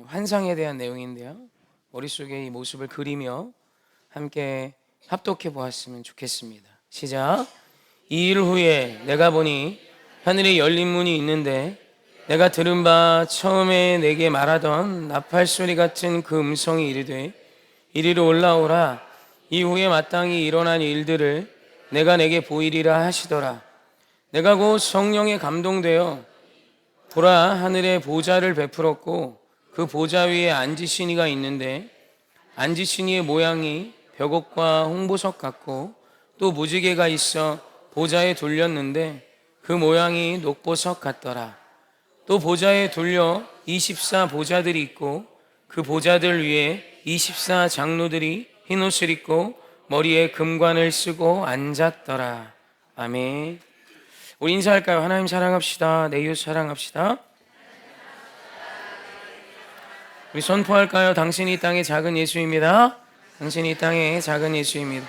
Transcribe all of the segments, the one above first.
환상에 대한 내용인데요. 머릿속에 이 모습을 그리며 함께 합독해 보았으면 좋겠습니다. 시작. 2일 후에 내가 보니 하늘에 열린 문이 있는데 내가 들은 바 처음에 내게 말하던 나팔 소리 같은 그 음성이 이르되 이리로 올라오라. 이후에 마땅히 일어난 일들을 내가 내게 보이리라 하시더라. 내가 곧 성령에 감동되어 보라, 하늘에 보좌를 베풀었고 그 보좌 위에 앉으신 이가 있는데 앉으신 이의 모양이 벽옥과 홍보석 같고 또 무지개가 있어 보좌에 돌렸는데 그 모양이 녹보석 같더라. 또 보좌에 돌려 24 보좌들이 있고 그 보좌들 위에 24 장로들이 흰 옷을 입고 머리에 금관을 쓰고 앉았더라. 아멘. 우리 인사할까요? 하나님 사랑합시다. 내 이웃 사랑합시다. 우리 선포할까요? 당신이 이 땅의 작은 예수입니다. 당신이 이 땅의 작은 예수입니다.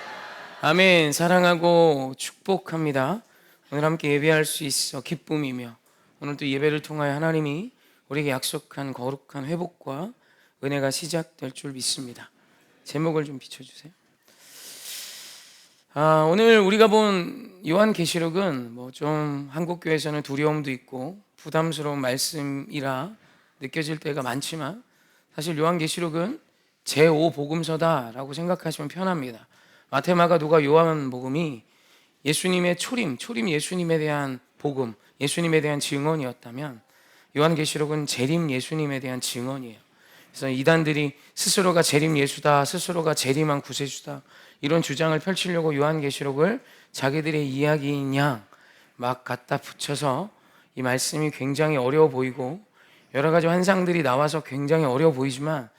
아멘. 사랑하고 축복합니다. 오늘 함께 예배할 수 있어 기쁨이며 오늘 또 예배를 통하여 하나님이 우리에게 약속한 거룩한 회복과 은혜가 시작될 줄 믿습니다. 제목을 좀 비춰주세요. 오늘 우리가 본 요한계시록은 좀 한국교회에서는 두려움도 있고 부담스러운 말씀이라 느껴질 때가 많지만 사실 요한계시록은 제5복음서다라고 생각하시면 편합니다. 마태, 마가, 누가, 요한복음이 예수님의 초림 예수님에 대한 복음, 예수님에 대한 증언이었다면 요한계시록은 재림 예수님에 대한 증언이에요. 그래서 이단들이 스스로가 재림 예수다, 스스로가 재림한 구세주다 이런 주장을 펼치려고 요한계시록을 자기들의 이야기인 양 막 갖다 붙여서 이 말씀이 굉장히 어려워 보이고 여러 가지 환상들이 나와서 굉장히 어려워 보이지만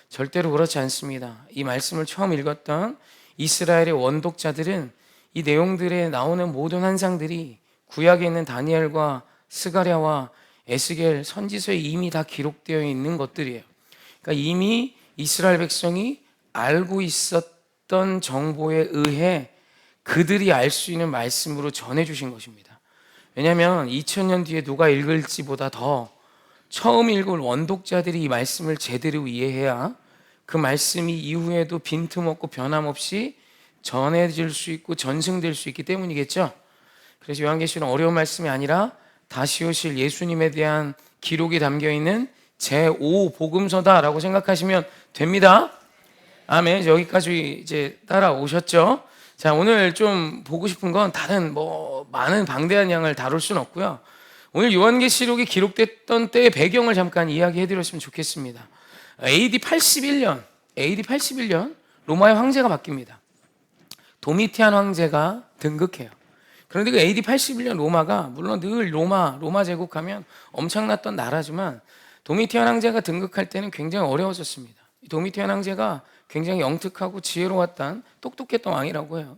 절대로 그렇지 않습니다. 이 말씀을 처음 읽었던 이스라엘의 원독자들은 이 내용들에 나오는 모든 환상들이 구약에 있는 다니엘과 스가랴와 에스겔 선지서에 이미 다 기록되어 있는 것들이에요. 그러니까 이미 이스라엘 백성이 알고 있었던 정보에 의해 그들이 알 수 있는 말씀으로 전해주신 것입니다. 왜냐하면 2000년 뒤에 누가 읽을지보다 더 처음 읽을 원독자들이 이 말씀을 제대로 이해해야 그 말씀이 이후에도 빈틈없고 변함없이 전해질 수 있고 전승될 수 있기 때문이겠죠. 그래서 요한계시록은 어려운 말씀이 아니라 다시 오실 예수님에 대한 기록이 담겨있는 제5복음서다라고 생각하시면 됩니다. 아멘. 여기까지 이제 따라오셨죠? 자, 오늘 좀 보고 싶은 건 다른 많은 방대한 양을 다룰 수는 없고요. 오늘 요한계시록이 기록됐던 때의 배경을 잠깐 이야기해 드렸으면 좋겠습니다. AD 81년 로마의 황제가 바뀝니다. 도미티안 황제가 등극해요. 그런데 그 AD 81년 로마가 물론 늘 로마 제국하면 엄청났던 나라지만 도미티안 황제가 등극할 때는 굉장히 어려웠었습니다. 도미티안 황제가 굉장히 영특하고 지혜로웠던 똑똑했던 왕이라고 해요.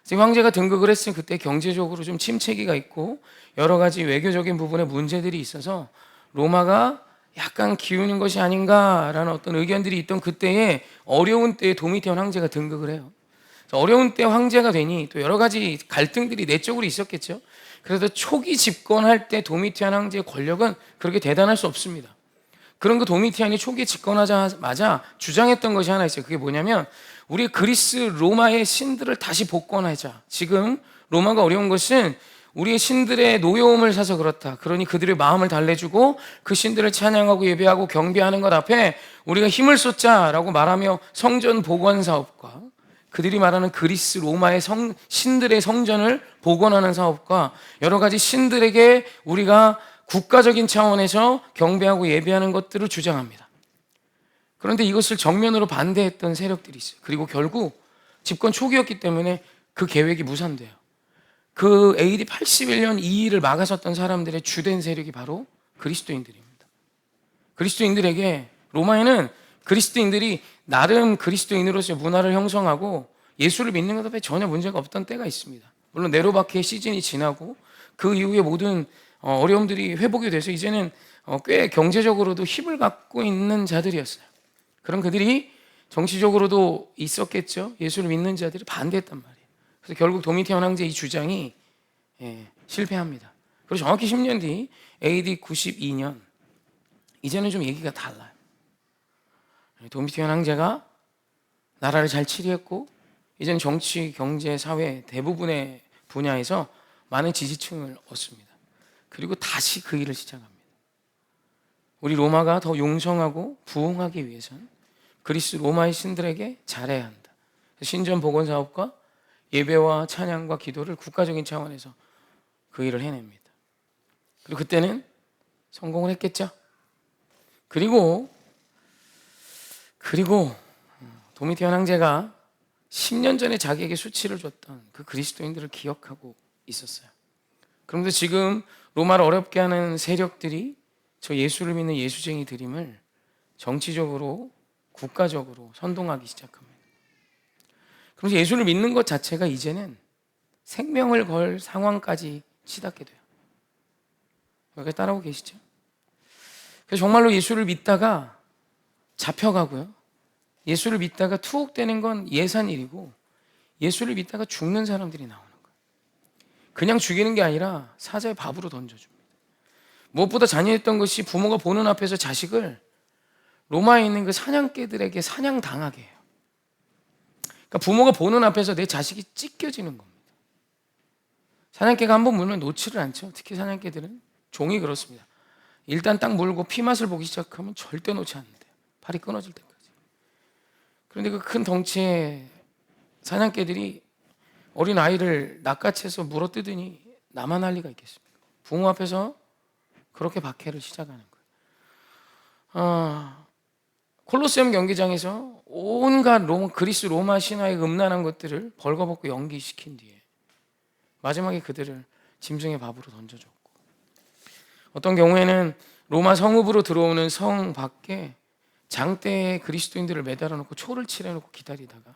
그래서 황제가 등극을 했으니 그때 경제적으로 좀 침체기가 있고 여러 가지 외교적인 부분에 문제들이 있어서 로마가 약간 기우는 것이 아닌가라는 어떤 의견들이 있던 그때에 어려운 때에 도미티안 황제가 등극을 해요. 어려운 때 황제가 되니 또 여러 가지 갈등들이 내적으로 있었겠죠. 그래도 초기 집권할 때 도미티안 황제의 권력은 그렇게 대단할 수 없습니다. 그런 그 도미티안이 초기 집권하자마자 주장했던 것이 하나 있어요. 그게 뭐냐면 우리 그리스 로마의 신들을 다시 복권하자. 지금 로마가 어려운 것은 우리의 신들의 노여움을 사서 그렇다. 그러니 그들의 마음을 달래주고 그 신들을 찬양하고 예배하고 경배하는 것 앞에 우리가 힘을 쏟자라고 말하며 성전 복원 사업과 그들이 말하는 그리스 로마의 신들의 성전을 복원하는 사업과 여러 가지 신들에게 우리가 국가적인 차원에서 경배하고 예배하는 것들을 주장합니다. 그런데 이것을 정면으로 반대했던 세력들이 있어요. 그리고 결국 집권 초기였기 때문에 그 계획이 무산돼요. 그 AD 81년 이 일을 막아섰던 사람들의 주된 세력이 바로 그리스도인들입니다. 그리스도인들에게 로마에는 그리스도인들이 나름 그리스도인으로서의 문화를 형성하고 예수를 믿는 것 앞에 전혀 문제가 없던 때가 있습니다. 물론 네로바키의 시즌이 지나고 그 이후에 모든 어려움들이 회복이 돼서 이제는 꽤 경제적으로도 힘을 갖고 있는 자들이었어요. 그런 그들이 정치적으로도 있었겠죠. 예수를 믿는 자들이 반대했단 말이에요. 그래서 결국 도미티안 황제의 이 주장이 실패합니다. 그리고 정확히 10년 뒤 AD 92년 이제는 좀 얘기가 달라요. 도미티안 황제가 나라를 잘 치리했고 이제는 정치, 경제, 사회 대부분의 분야에서 많은 지지층을 얻습니다. 그리고 다시 그 일을 시작합니다. 우리 로마가 더 용성하고 부흥하기 위해서는 그리스 로마의 신들에게 잘해야 한다. 신전 복원 사업과 예배와 찬양과 기도를 국가적인 차원에서 그 일을 해냅니다. 그리고 그때는 성공을 했겠죠. 그리고 도미티안 황제가 10년 전에 자기에게 수치를 줬던 그 그리스도인들을 기억하고 있었어요. 그런데 지금 로마를 어렵게 하는 세력들이 저 예수를 믿는 예수쟁이들임을 정치적으로 국가적으로 선동하기 시작합니다. 그래서 예수를 믿는 것 자체가 이제는 생명을 걸 상황까지 치닫게 돼요. 여기 따라오고 계시죠? 그래서 정말로 예수를 믿다가 잡혀가고요. 예수를 믿다가 투옥되는 건 예산일이고 예수를 믿다가 죽는 사람들이 나오는 거예요. 그냥 죽이는 게 아니라 사자의 밥으로 던져줍니다. 무엇보다 잔인했던 것이 부모가 보는 앞에서 자식을 로마에 있는 그 사냥개들에게 사냥당하게 해요. 그러니까 부모가 보는 앞에서 내 자식이 찢겨지는 겁니다. 사냥개가 한번 물면 놓지를 않죠. 특히 사냥개들은 종이 그렇습니다. 일단 딱 물고 피맛을 보기 시작하면 절대 놓지 않는데요. 팔이 끊어질 때까지. 그런데 그 큰 덩치의 사냥개들이 어린 아이를 낚아채서 물어뜯으니 나만 할 리가 있겠습니까? 부모 앞에서 그렇게 박해를 시작하는 거예요. 콜로세움 경기장에서 온갖 그리스 로마 신화의 음란한 것들을 벌거벗고 연기시킨 뒤에 마지막에 그들을 짐승의 밥으로 던져줬고, 어떤 경우에는 로마 성읍으로 들어오는 성 밖에 장대에 그리스도인들을 매달아 놓고 초를 칠해 놓고 기다리다가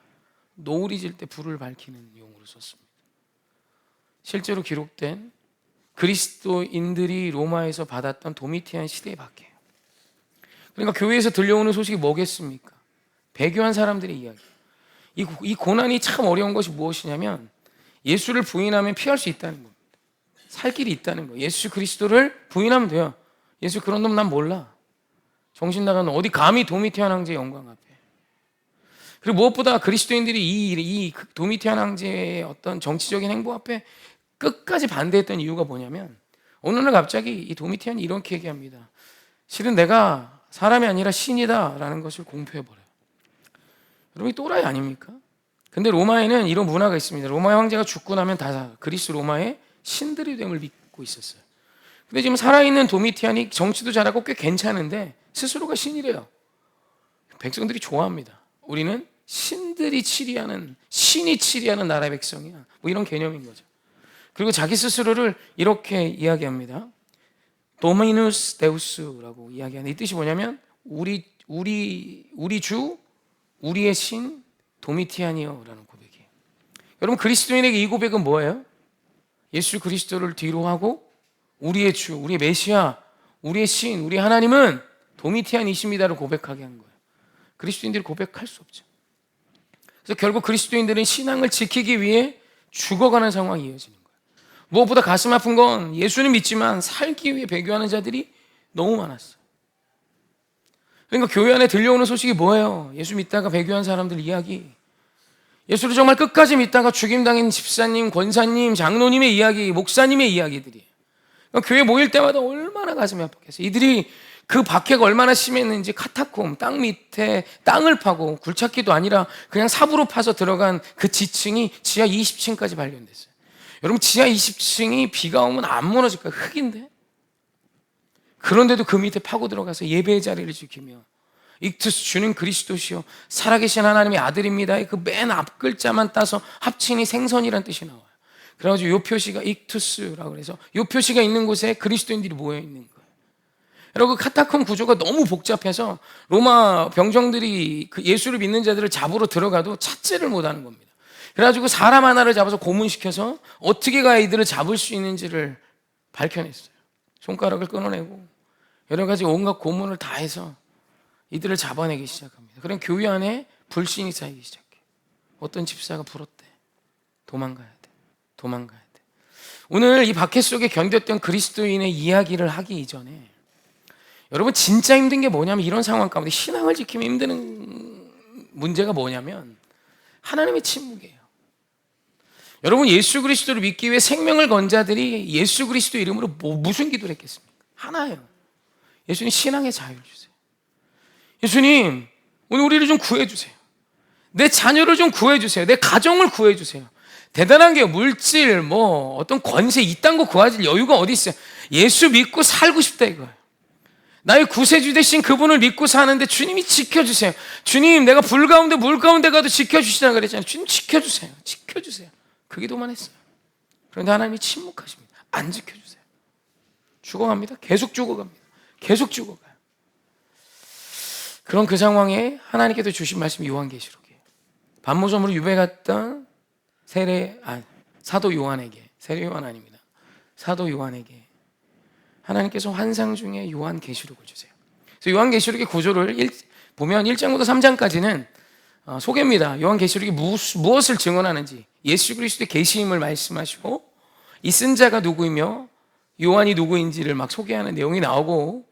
노을이 질 때 불을 밝히는 용으로 썼습니다. 실제로 기록된 그리스도인들이 로마에서 받았던 도미티안 시대의 박해예요. 그러니까 교회에서 들려오는 소식이 뭐겠습니까? 배교한 사람들의 이야기. 이 고난이 참 어려운 것이 무엇이냐면 예수를 부인하면 피할 수 있다는 겁니다. 살 길이 있다는 거예요. 예수 그리스도를 부인하면 돼요. 예수 그런 놈 난 몰라. 정신 나간 놈 어디 감히 도미티안 황제의 영광 앞에. 그리고 무엇보다 그리스도인들이 이 도미티안 황제의 어떤 정치적인 행보 앞에 끝까지 반대했던 이유가 뭐냐면 어느 날 갑자기 이 도미티안이 이렇게 얘기합니다. 실은 내가 사람이 아니라 신이다라는 것을 공표해버려요. 여러분, 이 또라이 아닙니까? 근데 로마에는 이런 문화가 있습니다. 로마의 황제가 죽고 나면 다 그리스 로마의 신들이 됨을 믿고 있었어요. 근데 지금 살아있는 도미티안이 정치도 잘하고 꽤 괜찮은데 스스로가 신이래요. 백성들이 좋아합니다. 우리는 신들이 치리하는, 신이 치리하는 나라의 백성이야. 뭐 이런 개념인 거죠. 그리고 자기 스스로를 이렇게 이야기합니다. 도미누스 데우스라고 이야기하는, 이 뜻이 뭐냐면 우리 주, 우리의 신 도미티안이요라는 고백이에요. 여러분, 그리스도인에게 이 고백은 뭐예요? 예수 그리스도를 뒤로 하고 우리의 주, 우리의 메시아, 우리의 신, 우리 하나님은 도미티안이십니다를 고백하게 한 거예요. 그리스도인들이 고백할 수 없죠. 그래서 결국 그리스도인들은 신앙을 지키기 위해 죽어가는 상황이 이어지는 거예요. 무엇보다 가슴 아픈 건 예수는 믿지만 살기 위해 배교하는 자들이 너무 많았어요. 그러니까 교회 안에 들려오는 소식이 뭐예요? 예수 믿다가 배교한 사람들 이야기. 예수를 정말 끝까지 믿다가 죽임당한 집사님, 권사님, 장로님의 이야기, 목사님의 이야기들이에요. 그러니까 교회 모일 때마다 얼마나 가슴이 아팠겠어요. 이들이 그 박해가 얼마나 심했는지 카타콤, 땅 밑에 땅을 파고 굴착기도 아니라 그냥 삽으로 파서 들어간 그 지층이 지하 20층까지 발견됐어요. 여러분, 지하 20층이 비가 오면 안 무너질까요? 흙인데? 그런데도 그 밑에 파고 들어가서 예배의 자리를 지키며 익투스 주는 그리스도시요 살아계신 하나님의 아들입니다. 그 맨 앞 글자만 따서 합친이 생선이란 뜻이 나와요. 그래가지고 요 표시가 익투스라고 그래서 요 표시가 있는 곳에 그리스도인들이 모여 있는 거예요. 여러분, 카타콤 구조가 너무 복잡해서 로마 병정들이 그 예수를 믿는 자들을 잡으러 들어가도 찾지를 못하는 겁니다. 그래가지고 사람 하나를 잡아서 고문시켜서 어떻게 가야 이들을 잡을 수 있는지를 밝혀냈어요. 손가락을 끊어내고 여러 가지 온갖 고문을 다 해서 이들을 잡아내기 시작합니다. 그럼 교회 안에 불신이 쌓이기 시작해요. 어떤 집사가 불었대. 도망가야 돼. 도망가야 돼. 오늘 이 박해 속에 견뎠던 그리스도인의 이야기를 하기 이전에 여러분 진짜 힘든 게 뭐냐면 이런 상황 가운데 신앙을 지키면 힘든 문제가 뭐냐면 하나님의 침묵이에요. 여러분 예수 그리스도를 믿기 위해 생명을 건 자들이 예수 그리스도 이름으로 무슨 기도를 했겠습니까? 하나예요. 예수님 신앙의 자유를 주세요. 예수님 오늘 우리를 좀 구해주세요. 내 자녀를 좀 구해주세요. 내 가정을 구해주세요. 대단한 게 물질 뭐 어떤 권세 이딴 거 구하실 여유가 어디 있어요. 예수 믿고 살고 싶다 이거예요. 나의 구세주 되신 그분을 믿고 사는데 주님이 지켜주세요. 주님 내가 불 가운데 물 가운데 가도 지켜주시라 그랬잖아요. 주님 지켜주세요. 지켜주세요. 그 기도만 했어요. 그런데 하나님이 침묵하십니다. 안 지켜주세요. 죽어갑니다. 계속 죽어갑니다. 계속 죽어가요. 그런 그 상황에 하나님께서 주신 말씀이 요한계시록이에요. 반모섬으로 유배 갔던 사도 요한에게, 세례 요한 아닙니다. 사도 요한에게 하나님께서 환상 중에 요한계시록을 주세요. 그래서 요한계시록의 구조를 보면 1장부터 3장까지는 소개입니다. 요한계시록이 무엇을 증언하는지, 예수 그리스도의 계시임을 말씀하시고 이 쓴 자가 누구이며 요한이 누구인지를 막 소개하는 내용이 나오고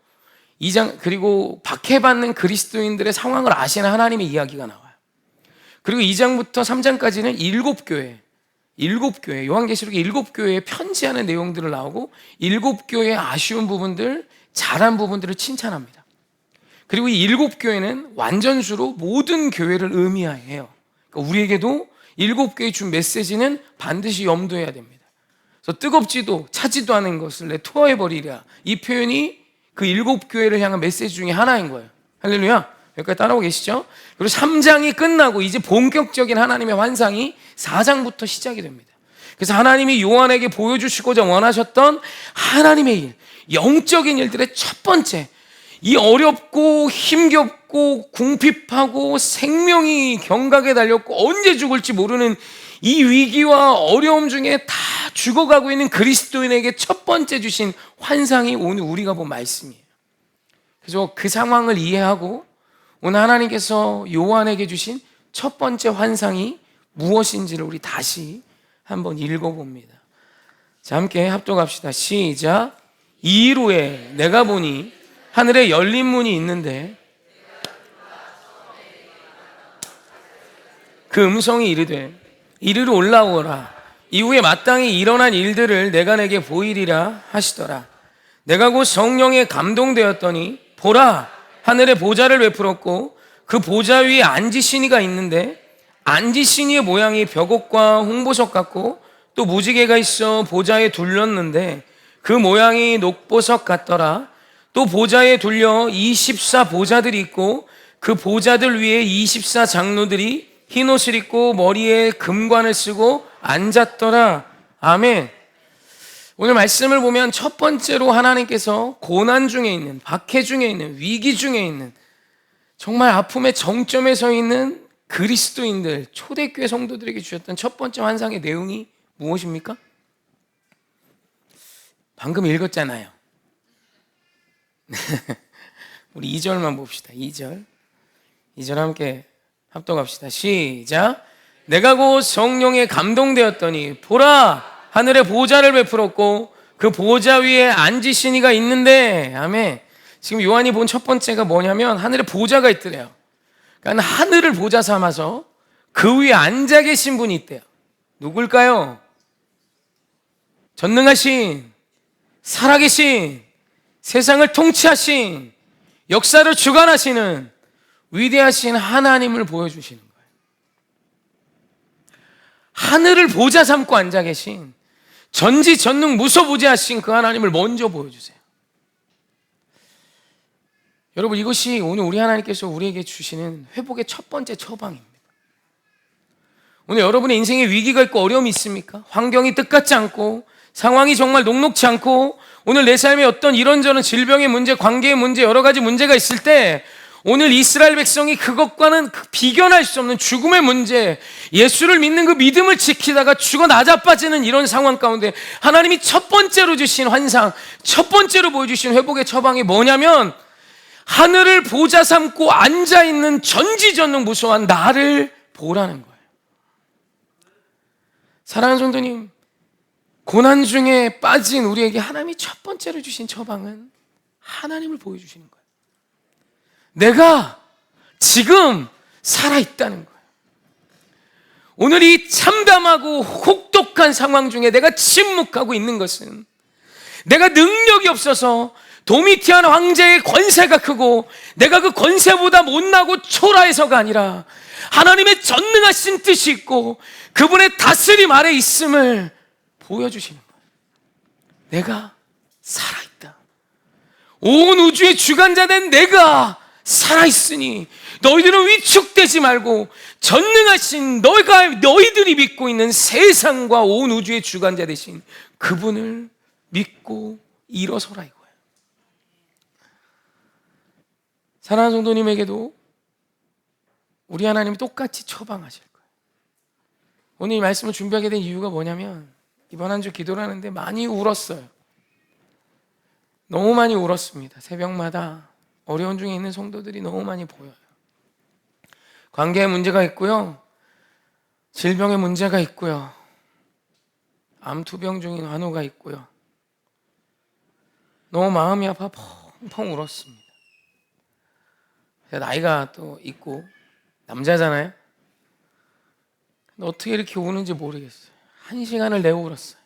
2장 그리고 박해받는 그리스도인들의 상황을 아시는 하나님의 이야기가 나와요. 그리고 2장부터 3장까지는 7교회 요한계시록의 7교회에 편지하는 내용들을 나오고 7교회의 아쉬운 부분들, 잘한 부분들을 칭찬합니다. 그리고 이 7교회는 완전수로 모든 교회를 의미해요. 그러니까 우리에게도 7교회 준 메시지는 반드시 염두해야 됩니다. 그래서 뜨겁지도 차지도 않은 것을 내 토해버리랴, 이 표현이 그 7교회를 향한 메시지 중에 하나인 거예요. 할렐루야. 여기까지 따라오고 계시죠? 그리고 3장이 끝나고 이제 본격적인 하나님의 환상이 4장부터 시작이 됩니다. 그래서 하나님이 요한에게 보여주시고자 원하셨던 하나님의 일, 영적인 일들의 첫 번째, 이 어렵고 힘겹고 궁핍하고 생명이 경각에 달렸고 언제 죽을지 모르는 이 위기와 어려움 중에 다 죽어가고 있는 그리스도인에게 첫 번째 주신 환상이 오늘 우리가 본 말씀이에요. 그래서 그 상황을 이해하고 오늘 하나님께서 요한에게 주신 첫 번째 환상이 무엇인지를 우리 다시 한번 읽어봅니다. 자, 함께 합독합시다. 시작. 이일 후에 내가 보니 하늘에 열린 문이 있는데 그 음성이 이르되 이리로 올라오라. 이후에 마땅히 일어난 일들을 내가 내게 보이리라 하시더라. 내가 곧 성령에 감동되었더니 보라, 하늘에 보좌를 베풀었고 그 보좌 위에 앉으신 이가 있는데 앉으신 이의 모양이 벽옥과 홍보석 같고 또 무지개가 있어 보좌에 둘렸는데 그 모양이 녹보석 같더라. 또 보좌에 둘려 24 보좌들이 있고 그 보좌들 위에 24 장로들이 흰 옷을 입고 머리에 금관을 쓰고 앉았더라. 아멘. 오늘 말씀을 보면 첫 번째로 하나님께서 고난 중에 있는, 박해 중에 있는, 위기 중에 있는, 정말 아픔의 정점에 서 있는 그리스도인들, 초대교회 성도들에게 주셨던 첫 번째 환상의 내용이 무엇입니까? 방금 읽었잖아요. 우리 2절만 봅시다. 2절 함께 합독합시다. 시작. 내가 곧 성령에 감동되었더니 보라, 하늘에 보좌를 베풀었고 그 보좌 위에 앉으신 이가 있는데, 아멘. 지금 요한이 본 첫 번째가 뭐냐면 하늘에 보좌가 있더래요. 그러니까 하늘을 보좌 삼아서 그 위에 앉아 계신 분이 있대요. 누굴까요? 전능하신, 살아계신, 세상을 통치하신, 역사를 주관하시는 위대하신 하나님을 보여주시는 거예요. 하늘을 보좌 삼고 앉아 계신, 전지전능 무소부재하신 그 하나님을 먼저 보여주세요. 여러분, 이것이 오늘 우리 하나님께서 우리에게 주시는 회복의 첫 번째 처방입니다. 오늘 여러분의 인생에 위기가 있고 어려움이 있습니까? 환경이 뜻같지 않고 상황이 정말 녹록지 않고 오늘 내 삶에 어떤 이런저런 질병의 문제, 관계의 문제, 여러 가지 문제가 있을 때 오늘 이스라엘 백성이 그것과는 비견할 수 없는 죽음의 문제, 예수를 믿는 그 믿음을 지키다가 죽어 나자빠지는 이런 상황 가운데 하나님이 첫 번째로 주신 환상, 첫 번째로 보여주신 회복의 처방이 뭐냐면 하늘을 보좌 삼고 앉아있는 전지전능 무소한 나를 보라는 거예요. 사랑하는 성도님, 고난 중에 빠진 우리에게 하나님이 첫 번째로 주신 처방은 하나님을 보여주시는 거예요. 내가 지금 살아있다는 거예요. 오늘 이 참담하고 혹독한 상황 중에 내가 침묵하고 있는 것은 내가 능력이 없어서 도미티안 황제의 권세가 크고 내가 그 권세보다 못나고 초라해서가 아니라 하나님의 전능하신 뜻이 있고 그분의 다스림 아래 있음을 보여주시는 거예요. 내가 살아있다. 온 우주의 주관자 된 내가 살아있으니 너희들은 위축되지 말고 전능하신 너희들이 믿고 있는 세상과 온 우주의 주관자 되신 그분을 믿고 일어서라 이거예요. 사랑하는 성도님에게도 우리 하나님이 똑같이 처방하실 거예요. 오늘 이 말씀을 준비하게 된 이유가 뭐냐면 이번 한 주 기도를 하는데 많이 울었어요. 너무 많이 울었습니다. 새벽마다 어려운 중에 있는 성도들이 너무 많이 보여요. 관계에 문제가 있고요, 질병에 문제가 있고요, 암투병 중인 환우가 있고요. 너무 마음이 아파 펑펑 울었습니다. 나이가 또 있고 남자잖아요. 근데 어떻게 이렇게 우는지 모르겠어요. 1시간을 내고 울었어요.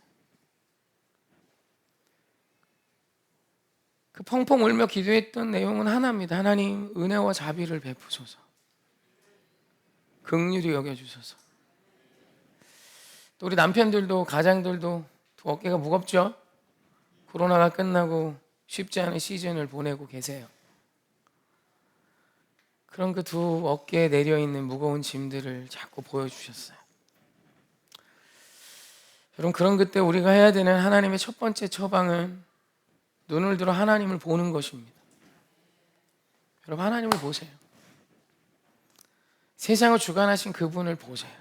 그 펑펑 울며 기도했던 내용은 하나입니다. 하나님 은혜와 자비를 베푸소서, 긍휼히 여겨주소서. 또 우리 남편들도 가장들도 또 어깨가 무겁죠? 코로나가 끝나고 쉽지 않은 시즌을 보내고 계세요. 그런 그 두 어깨에 내려있는 무거운 짐들을 자꾸 보여주셨어요. 여러분, 그런 그때 우리가 해야 되는 하나님의 첫 번째 처방은 눈을 들어 하나님을 보는 것입니다. 여러분, 하나님을 보세요. 세상을 주관하신 그분을 보세요.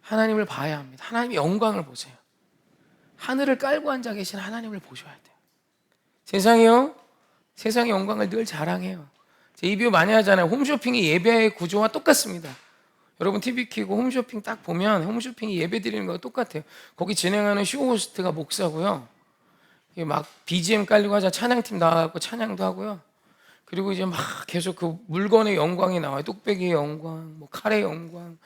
하나님을 봐야 합니다. 하나님의 영광을 보세요. 하늘을 깔고 앉아 계신 하나님을 보셔야 돼요. 세상이요, 세상의 영광을 늘 자랑해요. 이 비유 많이 하잖아요. 홈쇼핑이 예배의 구조와 똑같습니다. 여러분 TV 켜고 홈쇼핑 딱 보면 홈쇼핑이 예배 드리는 거와 똑같아요. 거기 진행하는 쇼호스트가 목사고요, 막 BGM 깔리고 하자 찬양팀 나와갖고 찬양도 하고요. 그리고 이제 막 계속 그 물건의 영광이 나와요. 뚝배기의 영광, 뭐 칼의 영광,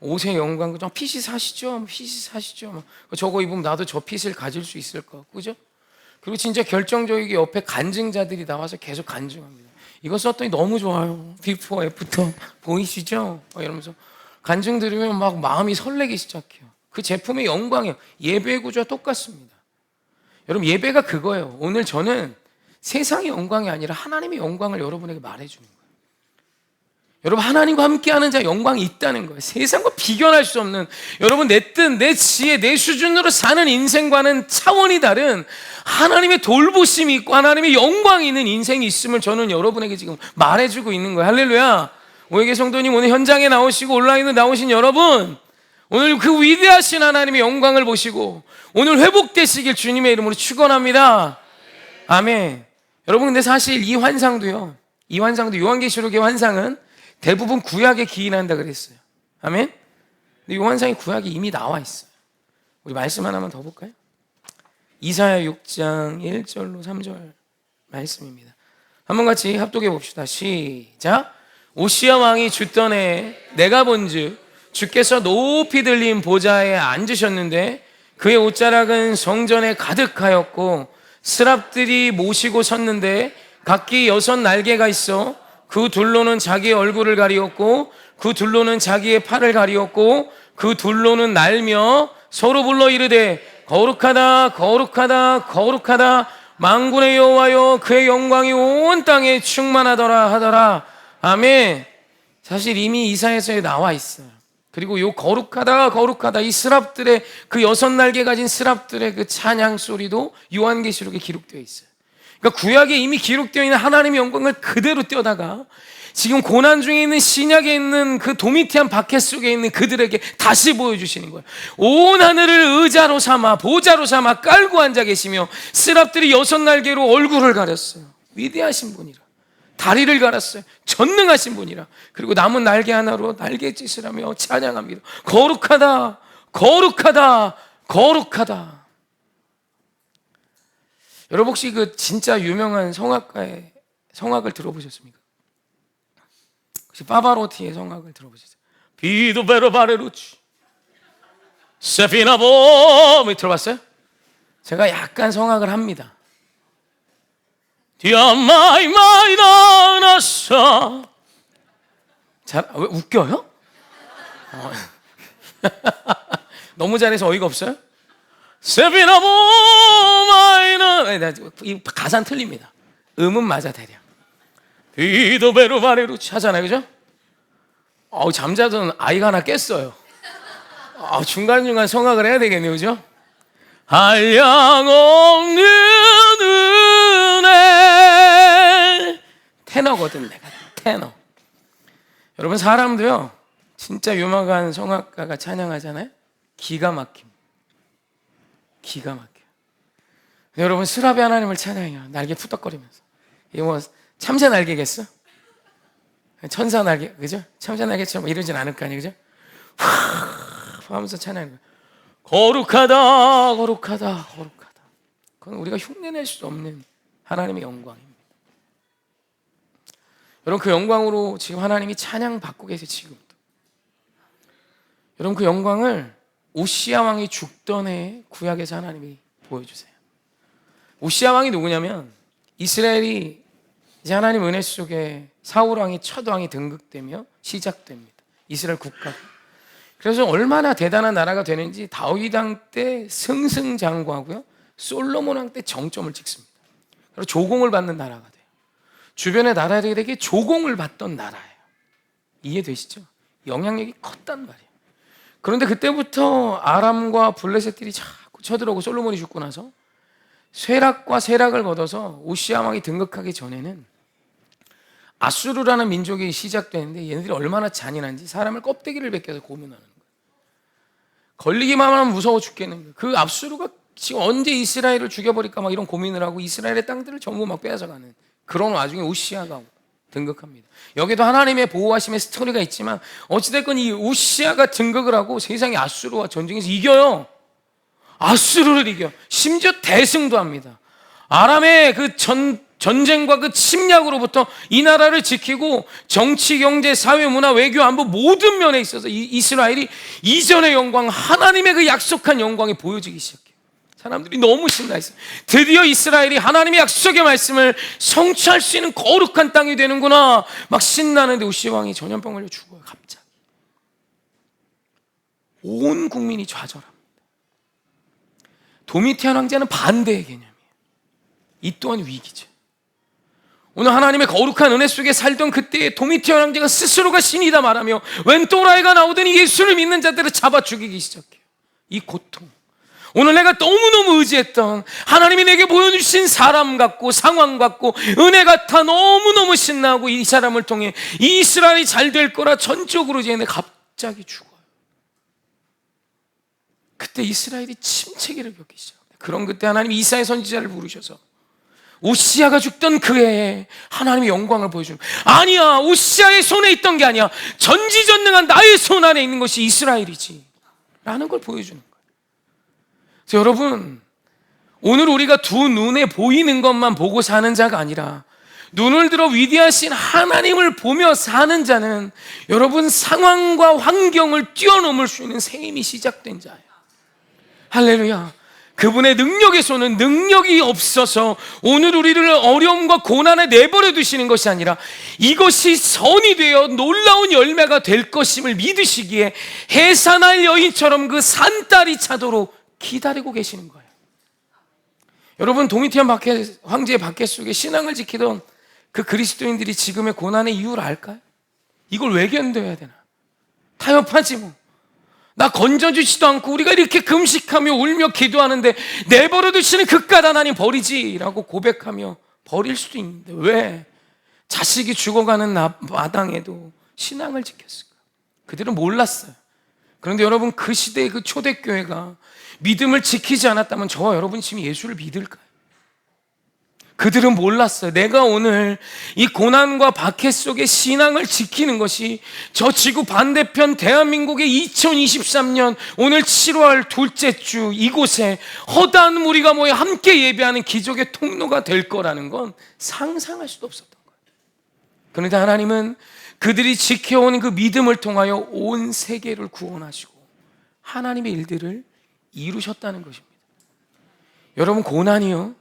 옷의 영광. 좀 핏이 사시죠? 핏이 사시죠? 저거 입으면 나도 저 핏을 가질 수 있을 것 같고, 그죠? 그리고 진짜 결정적이게 옆에 간증자들이 나와서 계속 간증합니다. 이거 썼더니 너무 좋아요. 비포 애프터 보이시죠? 이러면서 간증 들으면 막 마음이 설레기 시작해요. 그 제품의 영광이에요. 예배 구조와 똑같습니다. 여러분, 예배가 그거예요. 오늘 저는 세상의 영광이 아니라 하나님의 영광을 여러분에게 말해주는 거예요. 여러분, 하나님과 함께하는 자 영광이 있다는 거예요. 세상과 비교할 수 없는, 여러분, 내 뜻, 내 지혜, 내 수준으로 사는 인생과는 차원이 다른 하나님의 돌보심이 있고 하나님의 영광이 있는 인생이 있음을 저는 여러분에게 지금 말해주고 있는 거예요. 할렐루야. 오해계 성도님, 오늘 현장에 나오시고 온라인으로 나오신 여러분, 오늘 그 위대하신 하나님의 영광을 보시고 오늘 회복되시길 주님의 이름으로 축원합니다. 아멘. 여러분, 근데 사실 이 환상도 요한계시록의 환상은 대부분 구약에 기인한다 그랬어요. 아멘. 근데 이 환상이 구약에 이미 나와 있어요. 우리 말씀 하나만 더 볼까요? 이사야 6장 1절로 3절 말씀입니다. 한번 같이 합독해 봅시다. 시작. 오시야 왕이 죽던 해 내가 본즉 주께서 높이 들린 보좌에 앉으셨는데 그의 옷자락은 성전에 가득하였고 스랍들이 모시고 섰는데 각기 6 날개가 있어 그 둘로는 자기의 얼굴을 가리었고 그 둘로는 자기의 팔을 가리었고 그 둘로는 날며 서로 불러 이르되 거룩하다 거룩하다 거룩하다 만군의 여호와여 그의 영광이 온 땅에 충만하더라 하더라. 아멘. 사실 이미 이사야서에 나와 있어요. 그리고 요 거룩하다 거룩하다 이 스랍들의 그 6 날개 가진 스랍들의 그 찬양 소리도 요한계시록에 기록되어 있어요. 그러니까 구약에 이미 기록되어 있는 하나님의 영광을 그대로 떼어다가 지금 고난 중에 있는 신약에 있는 그 도미티안 바켓 속에 있는 그들에게 다시 보여주시는 거예요. 온 하늘을 의자로 삼아 보좌로 삼아 깔고 앉아 계시며 스랍들이 6 날개로 얼굴을 가렸어요. 위대하신 분이라. 다리를 갈았어요. 전능하신 분이라. 그리고 남은 날개 하나로 날갯짓을 하며 찬양합니다. 거룩하다 거룩하다 거룩하다. 여러분 혹시 그 진짜 유명한 성악가의 성악을 들어보셨습니까? 혹시 파바로티의 성악을 들어보셨어요? 비도 베로 바레루치 세피나보 들어봤어요? 제가 약간 성악을 합니다. 디아마이 마이 나나사. 잘, 왜 웃겨요? 너무 잘해서 어이가 없어요? 세비나모 마이나. 이 가사는 틀립니다. 음은 맞아 대략. 비도베로 바레루치 하잖아요, 그죠? 잠자던 아이가 하나 깼어요. 중간중간 성악을 해야 되겠네요, 그죠? 한량없는 은혜. 테너거든 내가, 테너. 여러분 사람도요 진짜 유명한 성악가가 찬양하잖아요. 기가 막힙니다. 기가 막혀요. 여러분 스라비 하나님을 찬양해요. 날개 푸덕거리면서. 이게 뭐 참새 날개겠어? 천사 날개, 그죠? 참새 날개처럼 이러진 않을 거 아니에요, 그죠? 하면서 찬양해요. 거룩하다, 거룩하다, 거룩하다. 그건 우리가 흉내낼 수 없는 하나님의 영광입니다. 여러분 그 영광으로 지금 하나님이 찬양 받고 계세요. 지금도. 여러분 그 영광을 오시아 왕이 죽던 해 구약에서 하나님이 보여주세요. 오시아 왕이 누구냐면 이스라엘이 이제 하나님 은혜 속에 사울 왕이 첫 왕이 등극되며 시작됩니다. 이스라엘 국가가. 그래서 얼마나 대단한 나라가 되는지 다윗 왕 때 승승장구하고요, 솔로몬 왕 때 정점을 찍습니다. 그리고 조공을 받는 나라가 돼요. 주변의 나라들에게 조공을 받던 나라예요. 이해되시죠? 영향력이 컸단 말이에요. 그런데 그때부터 아람과 블레셋들이 자꾸 쳐들어오고 솔로몬이 죽고 나서 쇠락과 세락을 거둬서 오시아 왕이 등극하기 전에는 아수르라는 민족이 시작되는데 얘네들이 얼마나 잔인한지 사람을 껍데기를 벗겨서 고문하는 거예요. 걸리기만 하면 무서워 죽겠는 거예요. 그 아수르가 지금 언제 이스라엘을 죽여버릴까 막 이런 고민을 하고 이스라엘의 땅들을 전부 막 빼앗아가는 그런 와중에 오시아가 등극합니다. 여기도 하나님의 보호하심의 스토리가 있지만 어찌됐건 이 오시아가 등극을 하고 세상의 아수르와 전쟁에서 이겨요. 아수르를 이겨. 심지어 대승도 합니다. 아람의 그 전쟁과 그 침략으로부터 이 나라를 지키고 정치, 경제, 사회, 문화, 외교, 안보 모든 면에 있어서 이스라엘이 이전의 영광, 하나님의 그 약속한 영광이 보여지기 시작해요. 사람들이 너무 신나했어요. 드디어 이스라엘이 하나님의 약속의 말씀을 성취할 수 있는 거룩한 땅이 되는구나. 막 신나는데 오시아 왕이 전염병 걸려 죽어요. 갑자기. 온 국민이 좌절합니다. 도미티안 황제는 반대의 개념이에요. 이 또한 위기죠. 오늘 하나님의 거룩한 은혜 속에 살던 그때의 도미티안 황제가 스스로가 신이다 말하며 웬 또라이가 나오더니 예수를 믿는 자들을 잡아 죽이기 시작해요. 이 고통. 오늘 내가 너무너무 의지했던 하나님이 내게 보여주신 사람 같고 상황 같고 은혜 같아 너무너무 신나고 이 사람을 통해 이 이스라엘이 잘 될 거라 전적으로 이제 갑자기 죽어요. 그때 이스라엘이 침체기를 겪기 시작합니다. 그런 그때 하나님이 이사야 선지자를 부르셔서 오시아가 죽던 그 해에 하나님의 영광을 보여주는 거예요. 아니야, 오시아의 손에 있던 게 아니야. 전지전능한 나의 손 안에 있는 것이 이스라엘이지 라는 걸 보여주는 거예요. 그래서 여러분, 오늘 우리가 두 눈에 보이는 것만 보고 사는 자가 아니라 눈을 들어 위대하신 하나님을 보며 사는 자는 여러분 상황과 환경을 뛰어넘을 수 있는 새 힘이 시작된 자예요. 할렐루야. 그분의 능력의 손은 능력이 없어서 오늘 우리를 어려움과 고난에 내버려 두시는 것이 아니라 이것이 선이 되어 놀라운 열매가 될 것임을 믿으시기에 해산할 여인처럼 그 산딸이 차도록 기다리고 계시는 거예요. 여러분 도미티안 황제의 박해 속에 신앙을 지키던 그 그리스도인들이 지금의 고난의 이유를 알까요? 이걸 왜 견뎌야 되나? 타협하지 뭐. 나 건져주지도 않고 우리가 이렇게 금식하며 울며 기도하는데 내버려 두시는 그깟 하나님 버리지라고 고백하며 버릴 수도 있는데 왜? 자식이 죽어가는 마당에도 신앙을 지켰을까? 그들은 몰랐어요. 그런데 여러분 그 시대의 그 초대교회가 믿음을 지키지 않았다면 저와 여러분 지금 예수를 믿을까요? 그들은 몰랐어요. 내가 오늘 이 고난과 박해 속에 신앙을 지키는 것이 저 지구 반대편 대한민국의 2023년 오늘 7월 둘째 주 이곳에 허다한 무리가 모여 함께 예배하는 기적의 통로가 될 거라는 건 상상할 수도 없었던 거예요. 그런데 하나님은 그들이 지켜온 그 믿음을 통하여 온 세계를 구원하시고 하나님의 일들을 이루셨다는 것입니다. 여러분, 고난이요,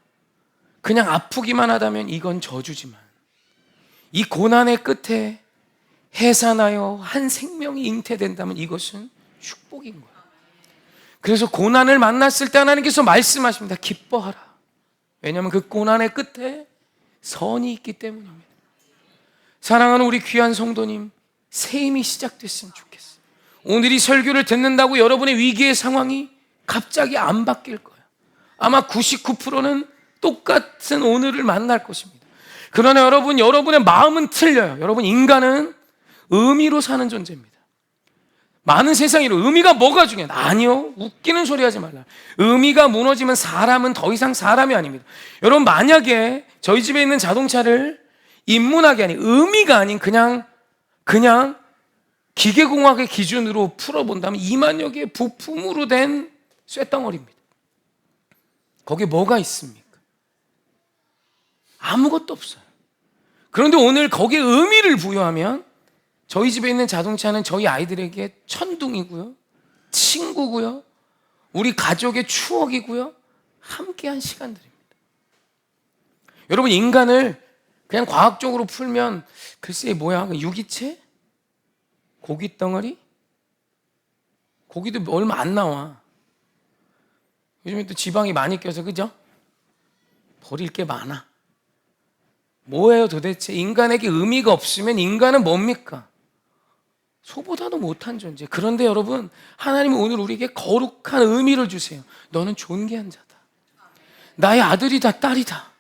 그냥 아프기만 하다면 이건 저주지만 이 고난의 끝에 해산하여 한 생명이 잉태된다면 이것은 축복인 거예요. 그래서 고난을 만났을 때 하나님께서 말씀하십니다. 기뻐하라. 왜냐하면 그 고난의 끝에 선이 있기 때문입니다. 사랑하는 우리 귀한 성도님, 새 힘이 시작됐으면 좋겠어요. 오늘 이 설교를 듣는다고 여러분의 위기의 상황이 갑자기 안 바뀔 거예요. 아마 99%는 똑같은 오늘을 만날 것입니다. 그러나 여러분, 여러분의 마음은 틀려요. 여러분, 인간은 의미로 사는 존재입니다. 많은 세상이로 의미가 뭐가 중요하다? 아니요, 웃기는 소리 하지 말라. 의미가 무너지면 사람은 더 이상 사람이 아닙니다. 여러분, 만약에 저희 집에 있는 자동차를 인문학이 아닌, 의미가 아닌 그냥 기계공학의 기준으로 풀어본다면 2만여 개의 부품으로 된 쇳덩어리입니다. 거기에 뭐가 있습니까? 아무것도 없어요. 그런데 오늘 거기에 의미를 부여하면 저희 집에 있는 자동차는 저희 아이들에게 천둥이고요, 친구고요, 우리 가족의 추억이고요, 함께한 시간들입니다. 여러분, 인간을 그냥 과학적으로 풀면 글쎄 뭐야, 유기체? 고기 덩어리? 고기도 얼마 안 나와. 요즘에 또 지방이 많이 껴서, 그죠? 버릴 게 많아. 뭐예요 도대체? 인간에게 의미가 없으면 인간은 뭡니까? 소보다도 못한 존재. 그런데 여러분, 하나님은 오늘 우리에게 거룩한 의미를 주세요. 너는 존귀한 자다. 나의 아들이다, 딸이다.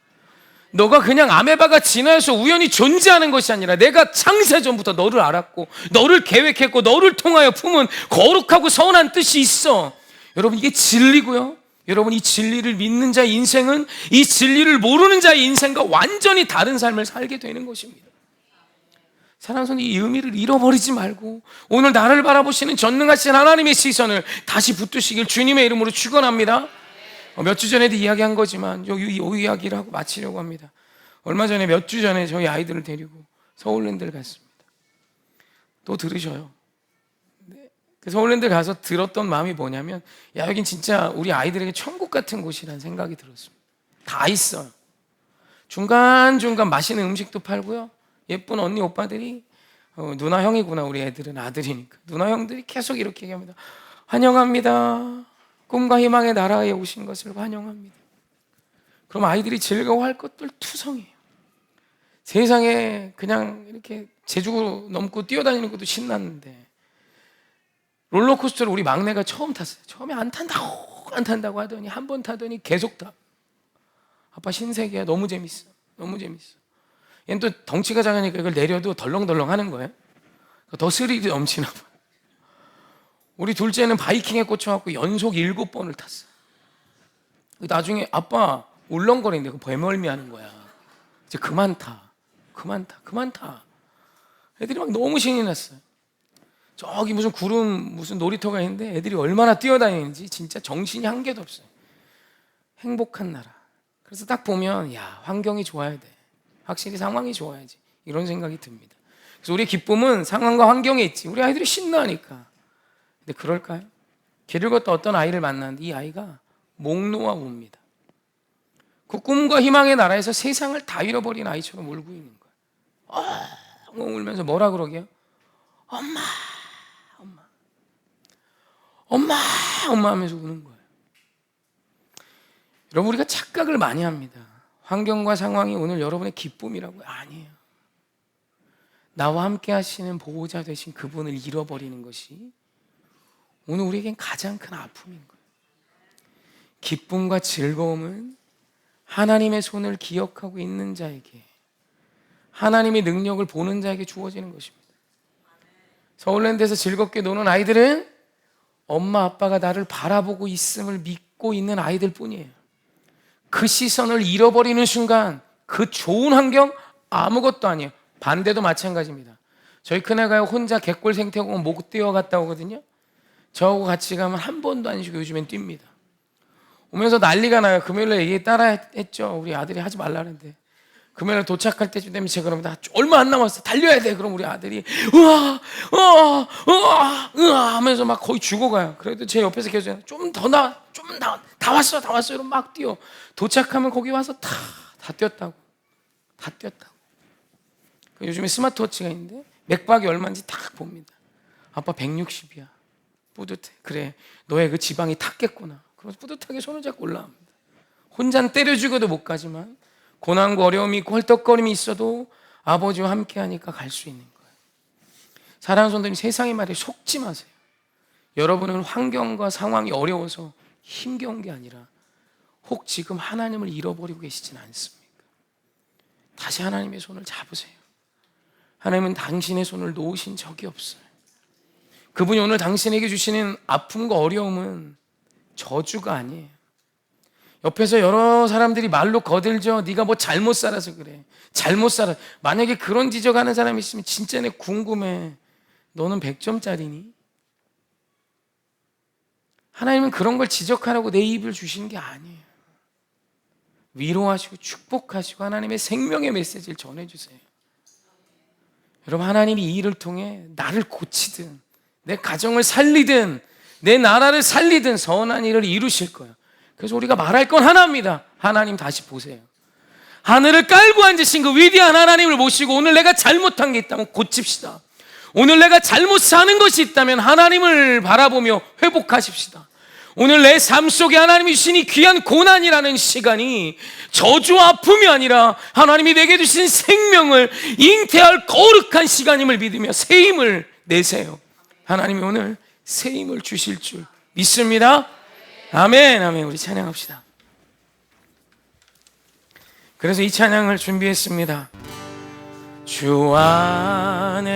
너가 그냥 아메바가 진화해서 우연히 존재하는 것이 아니라 내가 창세전부터 너를 알았고 너를 계획했고 너를 통하여 품은 거룩하고 선한 뜻이 있어. 여러분, 이게 진리고요, 여러분, 이 진리를 믿는 자의 인생은 이 진리를 모르는 자의 인생과 완전히 다른 삶을 살게 되는 것입니다. 사랑하는 성도, 이 의미를 잃어버리지 말고 오늘 나를 바라보시는 전능하신 하나님의 시선을 다시 붙드시길 주님의 이름으로 축원합니다. 몇 주 전에도 이야기한 거지만 이 이야기를 하고 마치려고 합니다. 얼마 전에, 몇 주 전에 저희 아이들을 데리고 서울랜드를 갔습니다. 또 들으셔요. 그 서울랜드 가서 들었던 마음이 뭐냐면, 야, 여긴 진짜 우리 아이들에게 천국 같은 곳이라는 생각이 들었습니다. 다 있어요. 중간중간 맛있는 음식도 팔고요, 예쁜 언니 오빠들이, 누나 형이구나, 우리 애들은 아들이니까 누나 형들이 계속 이렇게 얘기합니다. 환영합니다. 꿈과 희망의 나라에 오신 것을 환영합니다. 그럼 아이들이 즐거워할 것들 투성이에요. 세상에 그냥 이렇게 제주 넘고 뛰어다니는 것도 신났는데 롤러코스터를 우리 막내가 처음 탔어요. 처음에 안 탄다고 하더니 한 번 타더니 계속 타. 아빠 신세계야, 너무 재밌어, 너무 재밌어. 얘는 또 덩치가 작으니까 이걸 내려도 덜렁덜렁 하는 거예요. 더 스릴이 넘치나 봐. 우리 둘째는 바이킹에 꽂혀갖고 연속 7번을 탔어. 나중에 아빠 울렁거리는데 그 배멀미 하는 거야. 이제 그만 타. 애들이 막 너무 신이 났어요. 저기 무슨 구름 무슨 놀이터가 있는데 애들이 얼마나 뛰어다니는지 진짜 정신이 한 개도 없어요. 행복한 나라. 그래서 딱 보면, 야, 환경이 좋아야 돼. 확실히 상황이 좋아야지. 이런 생각이 듭니다. 그래서 우리의 기쁨은 상황과 환경에 있지. 우리 아이들이 신나니까. 근데 그럴까요? 길을 걷다 어떤 아이를 만났는데 이 아이가 목 놓아 웁니다. 그 꿈과 희망의 나라에서 세상을 다 잃어버린 아이처럼 울고 있는 거예요. 울면서 뭐라 그러게요? 엄마 하면서 우는 거예요. 여러분, 우리가 착각을 많이 합니다. 환경과 상황이 오늘 여러분의 기쁨이라고요? 아니에요. 나와 함께 하시는 보호자 되신 그분을 잃어버리는 것이 오늘 우리에겐 가장 큰 아픔인 거예요. 기쁨과 즐거움은 하나님의 손을 기억하고 있는 자에게, 하나님의 능력을 보는 자에게 주어지는 것입니다. 서울랜드에서 즐겁게 노는 아이들은 엄마 아빠가 나를 바라보고 있음을 믿고 있는 아이들 뿐이에요. 그 시선을 잃어버리는 순간 그 좋은 환경 아무것도 아니에요. 반대도 마찬가지입니다. 저희 큰애가 혼자 갯골 생태공원 못 뛰어갔다 오거든요. 저하고 같이 가면 한 번도 안 쉬고 요즘엔 뜁니다. 오면서 난리가 나요. 금요일에 얘기 따라 했죠. 우리 아들이 하지 말라는데 금요일에 도착할 때쯤 되면 제가 그럽니다. 얼마 안 남았어. 달려야 돼. 그럼 우리 아들이 으아 하면서 막 거의 죽어가요. 그래도 제 옆에서 계속 좀 더 나와, 좀 나와, 다 왔어, 다 왔어. 이러면 막 뛰어. 도착하면 거기 와서 다 뛰었다고. 요즘에 스마트워치가 있는데 맥박이 얼마인지 딱 봅니다. 아빠 160이야. 뿌듯해. 그래, 너의 그 지방이 탔겠구나. 그래서 뿌듯하게 손을 잡고 올라갑니다. 혼자는 때려 죽여도 못 가지만 고난과 어려움이 있고 헐떡거림이 있어도 아버지와 함께 하니까 갈 수 있는 거예요. 사랑하는 성도님, 세상의 말에 속지 마세요. 여러분은 환경과 상황이 어려워서 힘겨운 게 아니라 혹 지금 하나님을 잃어버리고 계시진 않습니까? 다시 하나님의 손을 잡으세요. 하나님은 당신의 손을 놓으신 적이 없어요. 그분이 오늘 당신에게 주시는 아픔과 어려움은 저주가 아니에요. 옆에서 여러 사람들이 말로 거들죠. 네가 뭐 잘못 살아서 그래. 잘못 살아. 만약에 그런 지적하는 사람이 있으면 진짜 내 궁금해. 너는 100점짜리니? 하나님은 그런 걸 지적하라고 내 입을 주신 게 아니에요. 위로하시고 축복하시고 하나님의 생명의 메시지를 전해주세요. 여러분, 하나님이 이 일을 통해 나를 고치든 내 가정을 살리든 내 나라를 살리든 선한 일을 이루실 거예요. 그래서 우리가 말할 건 하나입니다. 하나님 다시 보세요. 하늘을 깔고 앉으신 그 위대한 하나님을 모시고 오늘 내가 잘못한 게 있다면 고칩시다. 오늘 내가 잘못 사는 것이 있다면 하나님을 바라보며 회복하십시다. 오늘 내 삶 속에 하나님이 주신 이 귀한 고난이라는 시간이 저주와 아픔이 아니라 하나님이 내게 주신 생명을 잉태할 거룩한 시간임을 믿으며 새 힘을 내세요. 하나님이 오늘 새 힘을 주실 줄 믿습니다. 아멘, 아멘. 우리 찬양합시다. 그래서 이 찬양을 준비했습니다. 주 안에